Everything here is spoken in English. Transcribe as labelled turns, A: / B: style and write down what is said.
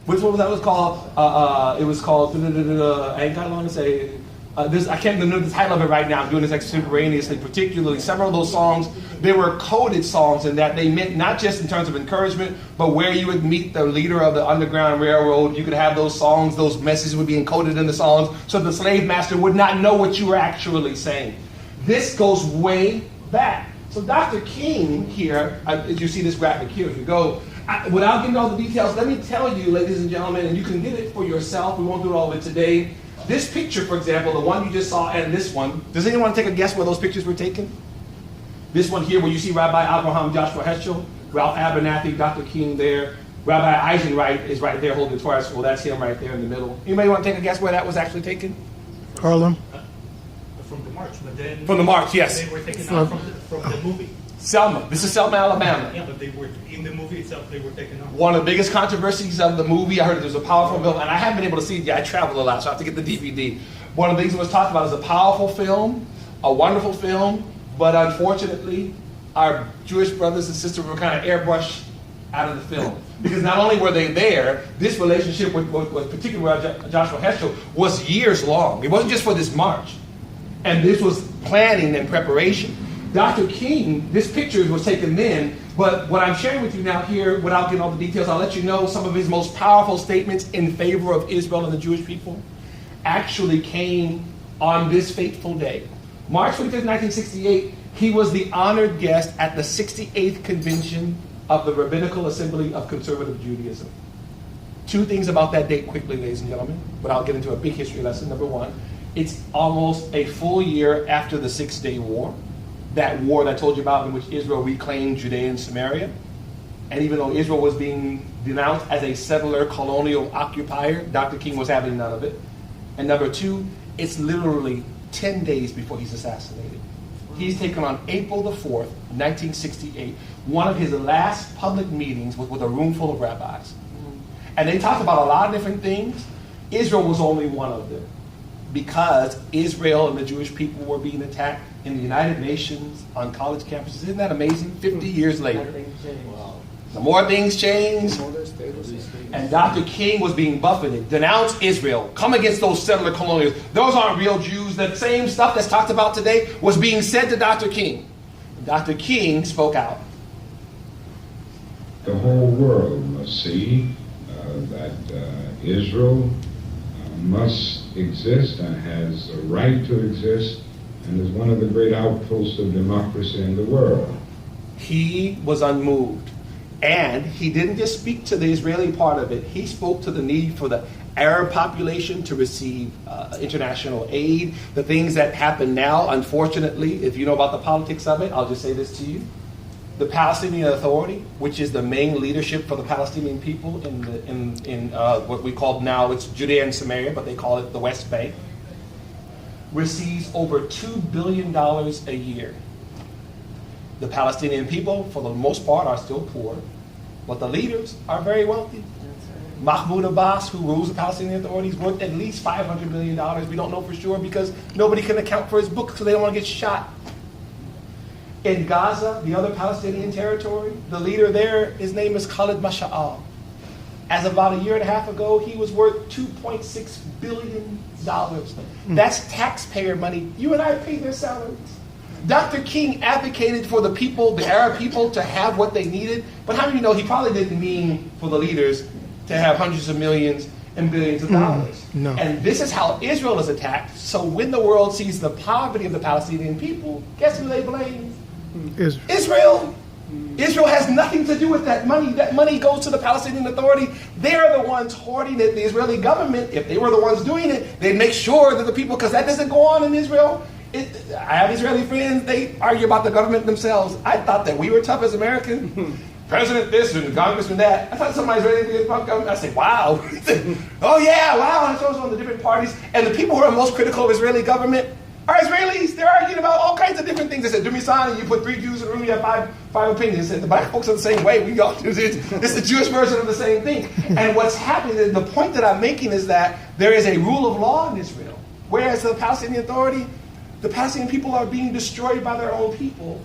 A: Which one was that? It was called, I ain't got long to say, I can't remember the title of it right now. I'm doing this extemporaneously. Particularly, several of those songs, they were coded songs in that they meant not just in terms of encouragement, but where you would meet the leader of the Underground Railroad. You could have those songs, those messages would be encoded in the songs, so the slave master would not know what you were actually saying. This goes way back. So Dr. King here, as you see this graphic here, if you go, without getting all the details, let me tell you, ladies and gentlemen, and you can get it for yourself. We won't do all of it today. This picture, for example, the one you just saw, and this one, does anyone take a guess where those pictures were taken? This one here, where you see Rabbi Abraham Joshua Heschel, Ralph Abernathy, Dr. King there, Rabbi Eisenreich is right there holding the Torah scroll. That's him right there in the middle. Anybody want to take a guess where that was actually taken?
B: Harlem.
C: From the march, but then...
A: From the march, yes.
C: They were taken out from the movie.
A: Selma. This is Selma, Alabama.
C: Yeah, but they were, in the movie itself, they were taken out.
A: One of the biggest controversies of the movie, I heard there's a powerful film, and I haven't been able to see it yet. I travel a lot, so I have to get the DVD. One of the things that was talked about is a powerful film, a wonderful film, but unfortunately, our Jewish brothers and sisters were kind of airbrushed out of the film. Because not only were they there, this relationship with particularly Joshua Heschel was years long. It wasn't just for this march. And this was planning and preparation. Dr. King, this picture was taken then, but what I'm sharing with you now here, without getting all the details, I'll let you know some of his most powerful statements in favor of Israel and the Jewish people actually came on this fateful day. March 25th, 1968, he was the honored guest at the 68th convention of the Rabbinical Assembly of Conservative Judaism. Two things about that date quickly, ladies and gentlemen, without getting into a big history lesson. Number one, it's almost a full year after the Six-Day War. That war that I told you about in which Israel reclaimed Judea and Samaria. And even though Israel was being denounced as a settler colonial occupier, Dr. King was having none of it. And number two, it's literally 10 days before he's assassinated. He's taken on April the 4th, 1968. One of his last public meetings was with a room full of rabbis. And they talked about a lot of different things. Israel was only one of them. Because Israel and the Jewish people were being attacked in the United Nations, on college campuses. Isn't that amazing? 50 years later. The more things change, and Dr. King was being buffeted. Denounce Israel. Come against those settler colonials. Those aren't real Jews. That same stuff that's talked about today was being said to Dr. King. Dr. King spoke out.
D: The whole world must see that Israel must exist and has a right to exist and is one of the great outposts of democracy in the world.
A: He was unmoved. And he didn't just speak to the Israeli part of it. He spoke to the need for the Arab population to receive international aid. The things that happen now, unfortunately, if you know about the politics of it, I'll just say this to you. The Palestinian Authority, which is the main leadership for the Palestinian people in what we call now, it's Judea and Samaria, but they call it the West Bank, receives over $2 billion a year. The Palestinian people, for the most part, are still poor, but the leaders are very wealthy. Mahmoud Abbas, who rules the Palestinian Authority, is worth at least $500 million. We don't know for sure because nobody can account for his books because they don't want to get shot. In Gaza, the other Palestinian territory, the leader there, his name is Khalid Masha'al. As of about a year and a half ago, he was worth $2.6 billion. That's taxpayer money. You and I pay their salaries. Dr. King advocated for the people, the Arab people, to have what they needed. But how do you know he probably didn't mean for the leaders to have hundreds of millions and billions of dollars?
B: No.
A: And this is how Israel is attacked. So when the world sees the poverty of the Palestinian people, guess who they blame? Israel. Israel has nothing to do with that money. That money goes to the Palestinian Authority. They're the ones hoarding it. The Israeli government, if they were the ones doing it, they'd make sure that the people, because that doesn't go on in Israel. I have Israeli friends, they argue about the government themselves. I thought that we were tough as Americans. President this and Congressman that. I thought somebody's ready to get about government. I said, wow. Oh yeah, wow. And it shows on the different parties. And the people who are most critical of Israeli government are Israelis. They're arguing about all kinds of different things. They said, Dumisani, you put 3 Jews in the room, you have five opinions. They said, the black folks are the same way. We all do this. It's the Jewish version of the same thing. And what's happening, the point that I'm making is that there is a rule of law in Israel. Whereas the Palestinian Authority, the Palestinian people are being destroyed by their own people.